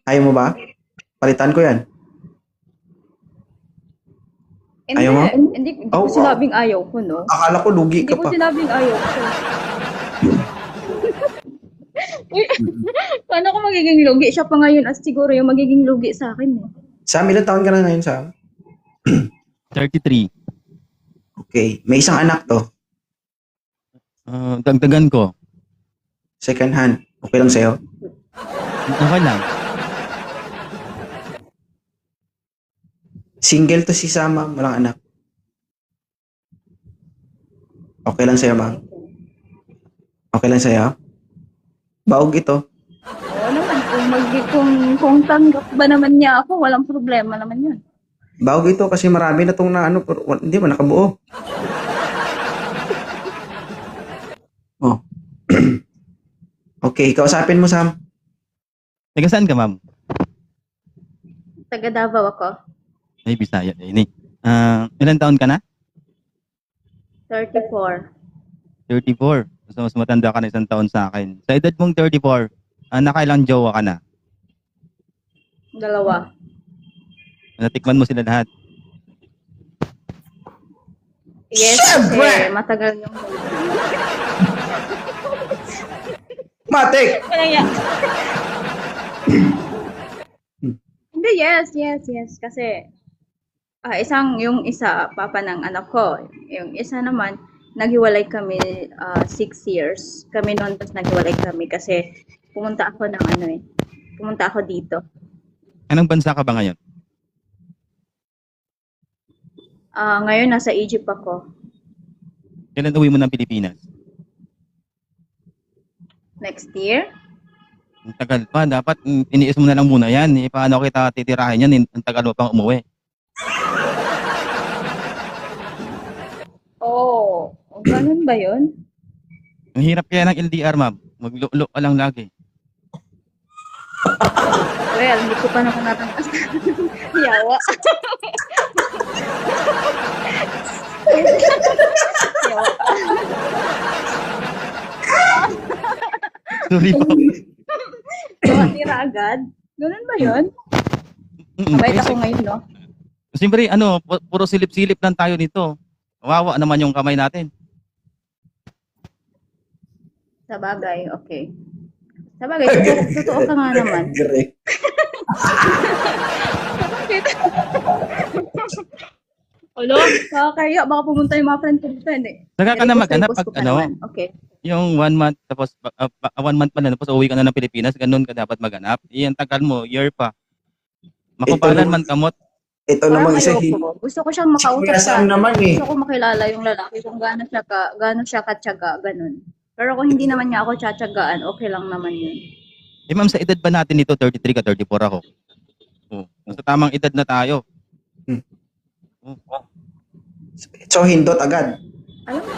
Ayaw mo ba? Palitan ko yan. Hindi, Ayaw mo? hindi Oh, ko sinabing ayaw ko, no? Akala ko lugi Hindi ka ko pa. sinabing ayaw ko. Uy, paano ko magiging lugi? Siya pa ngayon as siguro yung magiging lugi sa akin. Eh. Sam, ilan taon ka na ngayon, Sam? 33. Okay. May isang anak to. Dagdagan ko. Second hand. Okay lang sa'yo? Okay lang. Single to si Sam, ma'am. Walang anak. Okay lang sa'yo, ma'am? Okay lang sa'yo? Baog ito. Oo naman, kung tanggap ba naman niya ako, walang problema naman yun. Baog ito kasi marami na itong pero hindi mo nakabuo. Oh. Okay, kausapin mo, Sam. Taga saan ka, ma'am? Taga Davao ako. Ay, Bisaya. Ini. Ilan taon ka na? 34. 34. So, mas matanda ka na isang taon sa akin. Sa edad mong 34, nakailang jowa ka na? 2. Natikman mo sila lahat? Yes, Siyempre! kasi matagal yung... Matik! Kaya... Hindi, yes. Kasi yung isa, papa ng anak ko. Yung isa naman, naghiwalay kami 6 years. Kami noon, tapos naghiwalay kami kasi pumunta ako pumunta ako dito. Anong bansa ka ba ngayon? Ngayon, nasa Egypt ako. Kailan uwi mo ng Pilipinas? Next year? Ang tagal pa. Dapat iniis mo na lang muna yan. Paano kita titirahin yan? Ang tagal mo pang umuwi. Oh, ganun ba yun? Ang hirap kaya ng LDR, ma'am. Maglulo ka lang lagi. Well, hindi ko pa naman natangkas. Yawa. Yawa. Sorry po. Yawa, tira agad. Ganun ba yun? Mabait ako ngayon, no? Siyempre, puro silip-silip lang tayo nito. Kawawa naman yung kamay natin. Sa bagay, okay. Sa bagay, totoo ka nga naman. Correct. Alo, kaya baka pumunta yung mga friend ko dito, hindi. Saka ka na maghanap pag Okay. yung 1 month, tapos 1 month pa na, tapos uwi ka na ng Pilipinas, ganun ka dapat maghanap. Iyan, tagal mo, year pa. Makupalan man kamot. Ito Parang namang isa. ayoko. Gusto ko siyang makausap Kuya Sam naman eh. Gusto ko makilala yung lalaki kung gaano siya katyaga, ganun. Pero kung hindi naman niya ako tsatsagaan, okay lang naman yun. Eh ma'am, sa edad ba natin ito, 33 ka, 34 ako? Oh, nasa tamang edad na tayo. So, hindot agad. Alam ko,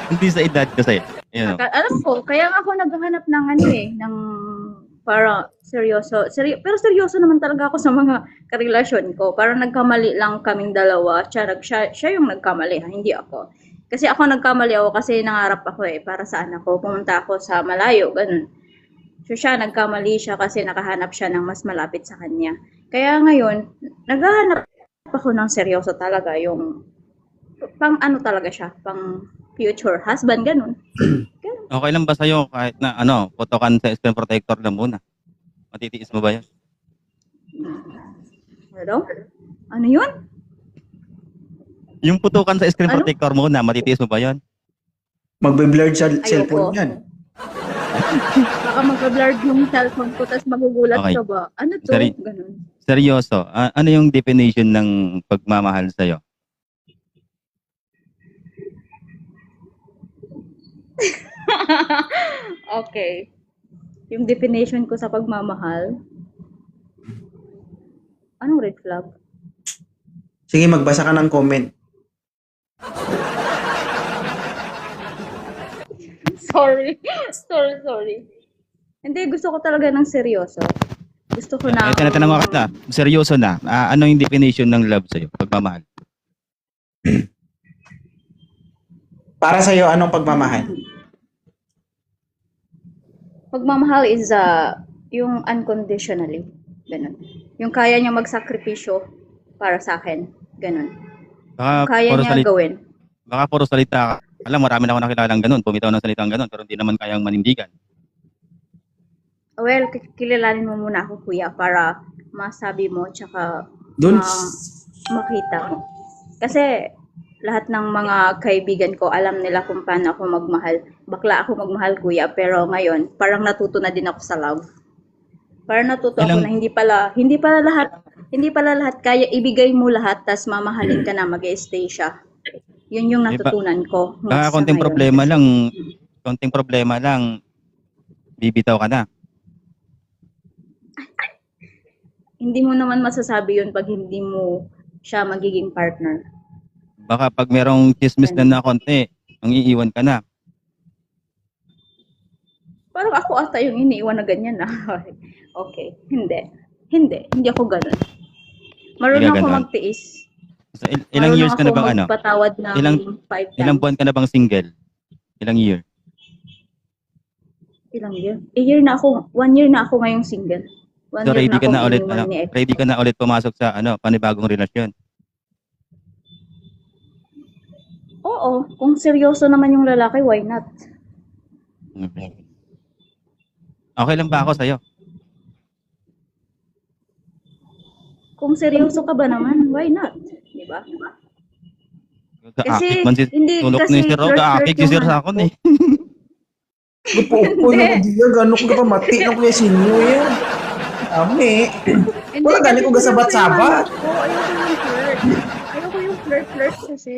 Hindi sa edad kasi. Yun, alam ko, kaya ako naghahanap ng ng para seryoso. Pero seryoso naman talaga ako sa mga karelasyon ko. Parang nagkamali lang kaming dalawa. Siya yung nagkamali, hindi ako. Kasi ako nagkamali ako kasi nangarap ako para sa anak ko. Pumunta ako sa malayo, ganun. So siya, nagkamali siya kasi nakahanap siya ng mas malapit sa kanya. Kaya ngayon, naghahanap ako ng seryoso talaga. Yung pang talaga siya, pang future husband, ganun. Okay lang ba sa'yo kahit na putokan sa screen protector lang muna? Matitiis mo ba yan? Hello? Ano yun? Yung putukan sa screen Ano? protector muna, matitiis mo ba yan? Magbe-blurred sa Ayoko. cellphone yan. Baka mag-blurred yung cellphone ko, tapos magugulat Okay. ka ba? Ano to? Sorry. Ganun. Seryoso, ano yung definition ng pagmamahal sa'yo? Okay. Yung definition ko sa pagmamahal, anong red flag? Sige, magbasa ka ng comment. Sorry. Sorry. Hindi, gusto ko talaga ng seryoso. Gusto ko na... Tinatanong ako kita, seryoso na, ano yung definition ng love sa'yo, pagmamahal? Para sa'yo, anong pagmamahal? Pagmamahal is yung unconditionally. Ganun. Yung kaya niya magsakripisyo para sa akin. Ganun. Baka Kaya puro niya salita, gawin. baka puro salita ka. Alam, marami na ako nakilalang ganun. Pumitaw ng salitang ganun, pero hindi naman kayang manindigan. Well, kilalanin mo muna ako, kuya, para masabi mo, tsaka Dun, makita mo. Kasi lahat ng mga kaibigan ko, alam nila kung paano ako magmahal. Bakla ako magmahal, kuya, pero ngayon, parang natuto na din ako sa love. Parang natuto ako Ilang- na hindi pala lahat kaya ibigay mo lahat, tas mamahalin ka na, mag-stay siya. Yun yung natutunan ko. Baka sa ngayon. konting problema lang, bibitaw ka na. Hindi mo naman masasabi yun pag hindi mo siya magiging partner. Baka pag merong chismis na konti, ang iiwan ka na. Parang ako ata yung iniiwan na ganyan na. Okay. Hindi ako ganun. Marunong Hindi ka ako ganun. magtiis. So, ilang years ka na bang ano? Magpatawad ng Ilang- 5 times. Ilang buwan ka na bang single? Ilang year? Ilang year? 1 year na ako ngayong single. 1 So year ready ka na akong ulit, iniwan ni ex. ready ka na ulit pumasok sa panibagong relasyon. Oo, kung seryoso naman yung lalaki, why not? Okay. Okay lang ba ako sa'yo? Kung seryoso ka ba naman, why not? Di ba? Gaakit man si hindi tulok kasi ni Sir Ro, gaakit si Sir sa hanap akon ko. eh. gupo na ko diya, gano'n ko pa mati ng kuya sinyo yan. Ami. Hindi, Wala gani kasi ko gasabat-sabat. Ayoko yung flirt kasi.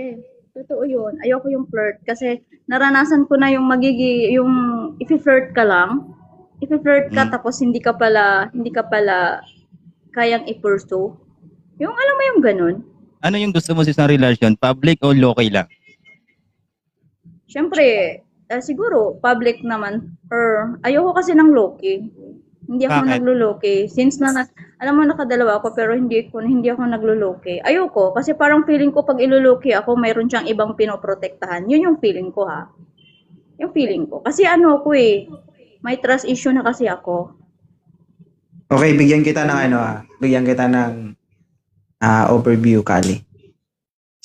Totoo yun. Ayoko yung flirt kasi naranasan ko na yung if-flirt ka lang, tapos hindi ka pala kayang i-pursue. Yung alam mo yung ganun. Ano yung gusto mo sa isang relasyon? Public o local lang? Siyempre, siguro public naman or ayoko kasi ng low-key. Hindi ako Bakit? naglo-low-key. Since alam mo nakadalawa ako pero hindi ako naglo-low-key. Ayoko kasi parang feeling ko pag ilo-low-key ako, mayroon siyang ibang pinoprotektahan. Yun yung feeling ko ha. Yung feeling ko. Kasi may trust issue na kasi ako. Okay, bigyan kita ng overview, Kali.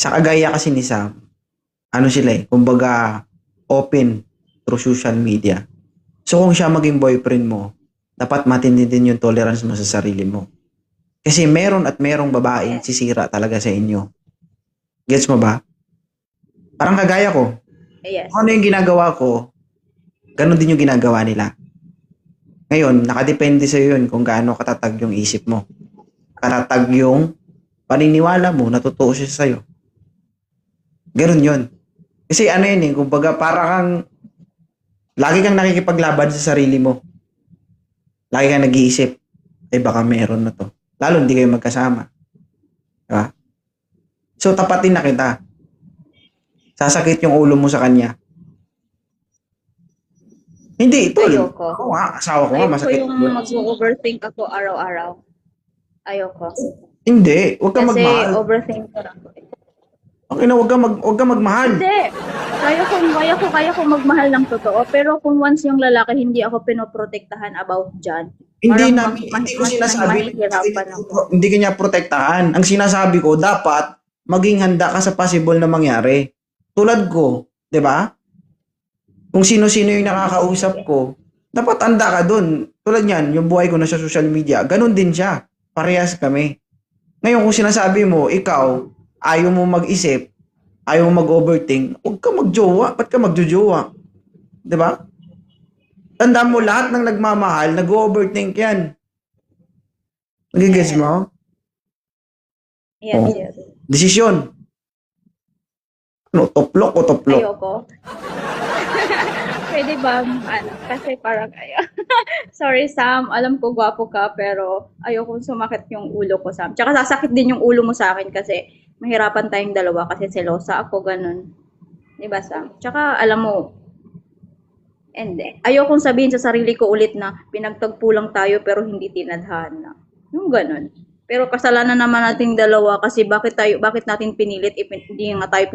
Sa kagaya kasi ni Sam, kumbaga, open through social media. So, kung siya maging boyfriend mo, dapat matindi din yung tolerance mo sa sarili mo. Kasi merong babaeng sisira talaga sa inyo. Gets mo ba? Parang kagaya ko. Yes. Kung ano yung ginagawa ko, ganun din yung ginagawa nila. Ngayon, nakadepende sa yun kung gaano katatag yung isip mo. Katatag yung paniniwala mo, natutuo siya sa'yo. Ganun yun. Kasi kumbaga lagi kang nakikipaglaban sa sarili mo. Lagi kang nag-iisip, baka meron na to. Lalo hindi kayo magkasama. Diba? So, tapatin na kita. Sasakit yung ulo mo sa kanya. Hindi, ito. Ayoko. Ako nga, asawa ko nga, Ayoko masakit. yung mag-overthink ako araw-araw. Ayoko. Hindi, huwag kang Kasi magmahal. overthinker ako. Okay na, huwag kang magmahal. Hindi. Kaya ko magmahal ng totoo. Pero kung once yung lalaki, hindi ako pinoprotektahan about dyan. Hindi ko sinasabi hindi kanya protektahan. Ang sinasabi ko, dapat maging handa ka sa possible na mangyari. Tulad ko, 'di ba? Kung sino-sino yung nakakausap ko, dapat handa ka dun. Tulad niyan, yung buhay ko na sa social media, ganun din siya. Parehas kami. Ngayon, kung sinasabi mo, ikaw, ayaw mo mag-isip, ayaw mo mag-overthink, huwag ka magjowa. Ba't ka magjojowa? 'Di ba? Tandaan mo, lahat ng nagmamahal, nag-overthink yan. Nagigets mo? Yes, yes. Desisyon. Toplok o toplok? Ayoko. Pwede ba, kasi parang, sorry Sam, alam ko gwapo ka, pero ayoko sumakit yung ulo ko, Sam. Tsaka sasakit din yung ulo mo sa akin kasi mahirapan tayong dalawa kasi selosa ako, ganun. Diba, Sam? Tsaka, alam mo, ayokong sabihin sa sarili ko ulit na pinagtagpo lang tayo pero hindi tinadhana. Yung ganun. Pero kasalanan naman nating dalawa kasi bakit natin pinilit if hindi nga tayo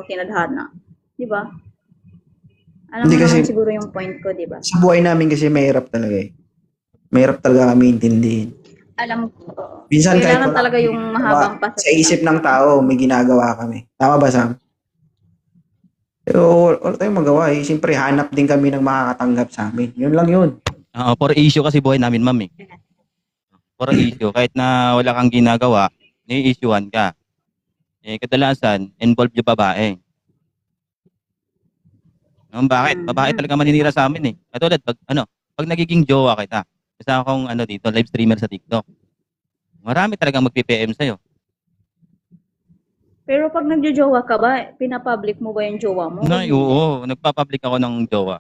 tinadhana. Di ba? Alam Hindi mo kasi- naman siguro yung point ko, di ba? Sa buhay namin kasi mahirap talaga eh. Mahirap talaga kami intindihin. Alam ko. Minsan kahit Kailangan wala talaga kami yung ginagawa, mahabang sa isip ng tao, may ginagawa kami. Tama ba, Sam? Pero wala tayong magawa eh. Siyempre, hanap din kami ng makakatanggap sa amin. Yun lang yun. For issue kasi buhay namin, ma'am eh. For issue, kahit na wala kang ginagawa, ni-issuean ka. Eh, kadalasan, involved yung babae. Bakit? Babae talaga maninira sa amin eh. Katulad, pag nagiging jowa kita, isa akong dito, live streamer sa TikTok. Marami talagang mag-PPM sa'yo. Pero pag nagjojowa ka ba, pinapublic mo ba yung jowa mo? Nay, oo. Nagpa-public ako ng jowa.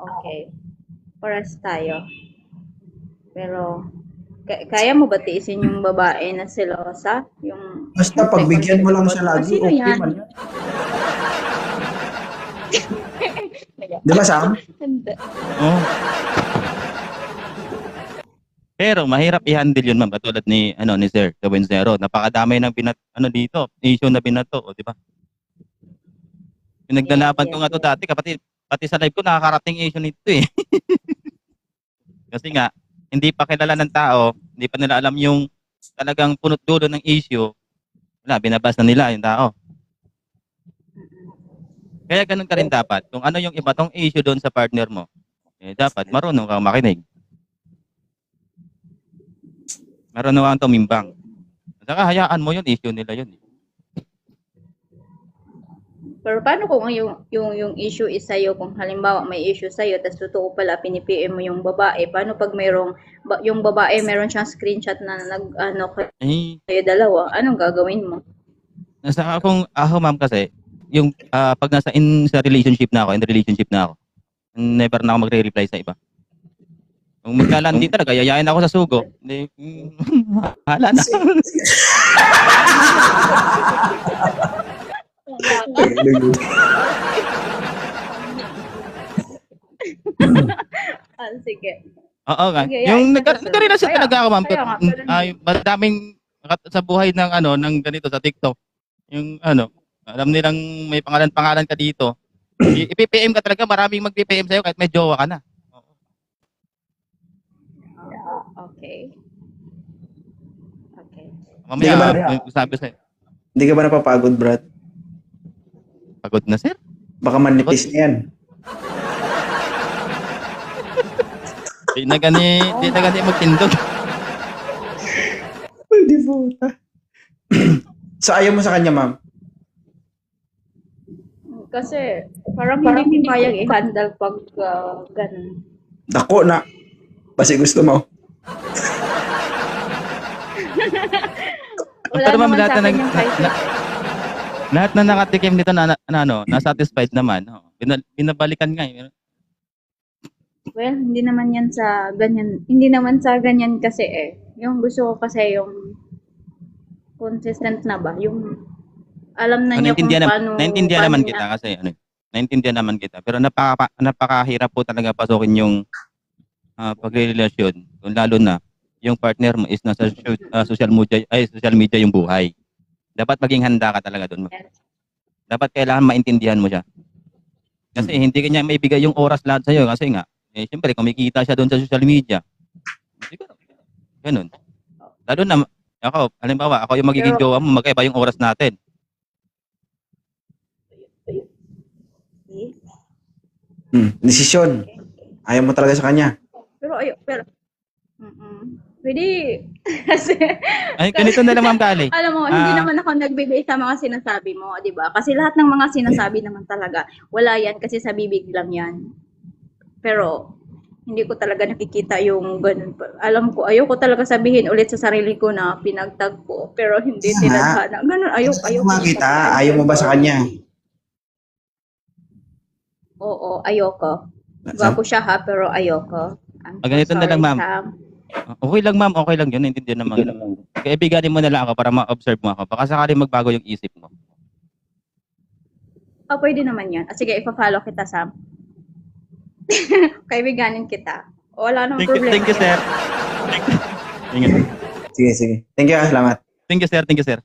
Okay. Paras tayo. Pero, kaya mo ba tiisin yung babae na selosa? Yung, Basta pagbigyan mo lang siya lagi, Sino okay yan? man yan. Di ba, Sam? Hindi. Oh. Pero mahirap i-handle yun, ma'am. Katulad ni Sir Gawin Zero. Napakadamay ng dito, issue na binato, di ba? Pinaglalaban ko nga to dati, pati sa live ko nakakarating issue nito eh. Kasi nga, hindi pa kilala ng tao, hindi pa nila alam yung talagang punot dulo ng issue. Wala, binabas na nila yung tao. Kaya ganun ka rin dapat. Kung ano yung iba tong issue doon sa partner mo, dapat marunong kang makinig. Marunong kang tumimbang. Saka hayaan mo yun, issue nila yun. Pero paano kung yung issue is sa'yo, kung halimbawa may issue sa'yo, tapos totoo pala pinipm mo yung babae, paano pag yung babae meron siyang screenshot na kayo dalawa, anong gagawin mo? Nasa ako ma'am kasi, yung pag sa relationship na ako, never na ako magre-reply sa iba. Kung maglalandi talaga, yayain ako sa sugo. Hindi, hala na. Sige. Oo nga. Sige, Yung yayain ka sa nagkarelasyon sugo. talaga ako ma'am. Kaya nga, pero Madaming sa buhay ng ganito sa TikTok. Yung alam nilang may pangalan ka dito. I-PPM ka talaga, maraming mag-PPM sa'yo kahit may jowa ka na. Okay. Okay. Mamaya, sabi sa'yo, Hindi ka ba napapagod, Brad? pagod na sir. Baka manipis na yan. Di na gani magtindog. Hindi po. So, ayaw mo sa kanya, ma'am? Kasi parang hindi ko kayang i-handle pag ganun. Dako na. Basta gusto mo. Wala Pero ma'am, naman lahat sa na akin yung crisis. lahat na nakatikim nito na-satisfied naman. Binabalikan nga eh. Well, hindi naman yan sa ganyan. Hindi naman sa ganyan kasi eh. Yung gusto ko kasi yung consistent na ba? Yung alam na niya kung paano. Naintindihan naman niya- kita kasi naintindihan naman kita. Pero napakahirap po talaga pasukin yung pagrerelasyon. Lalo na yung partner mo is nasa social media yung buhay. Dapat maging handa ka talaga doon. Yes. Dapat kailangan maintindihan mo siya. Kasi hindi kanya maibigay yung oras lahat sa'yo. Kasi nga, siyempre, kumikita siya doon sa social media. Siguro, ganun. Lalo na, halimbawa, ako yung magiging jowa mo, magkaiba yung oras natin. Desisyon. Ayaw mo talaga sa kanya. Pero, pwede, kasi, Ay, ganito na lang, Ma'am Kali. alam mo, hindi naman ako nagbibigay sa mga sinasabi mo, di ba? Kasi lahat ng mga sinasabi naman talaga, wala yan kasi sa bibig lang yan. Pero, hindi ko talaga nakikita yung ganun. Alam ko, ayoko talaga sabihin ulit sa sarili ko na pinagtagpo, pero hindi tinadhana. Ganun, ayoko. Makita, ayaw mo ba sa kanya? Oo, ayoko. Gwapo siya ha, pero ayoko. Ganito na lang, ma'am. Sam. Okay lang, ma'am. Okay lang yun. Naintindihan naman. Kaya ibiganin mo na lang ako para ma-observe mo ako. Baka sakali magbago yung isip mo. Pwede naman yan. Sige, ipa-follow kita, Sam. Kaibiganin kita. Wala namang problema. Thank you, sir. Thank you. Sige, sige. Thank you, salamat. Thank you, sir. Thank you, sir.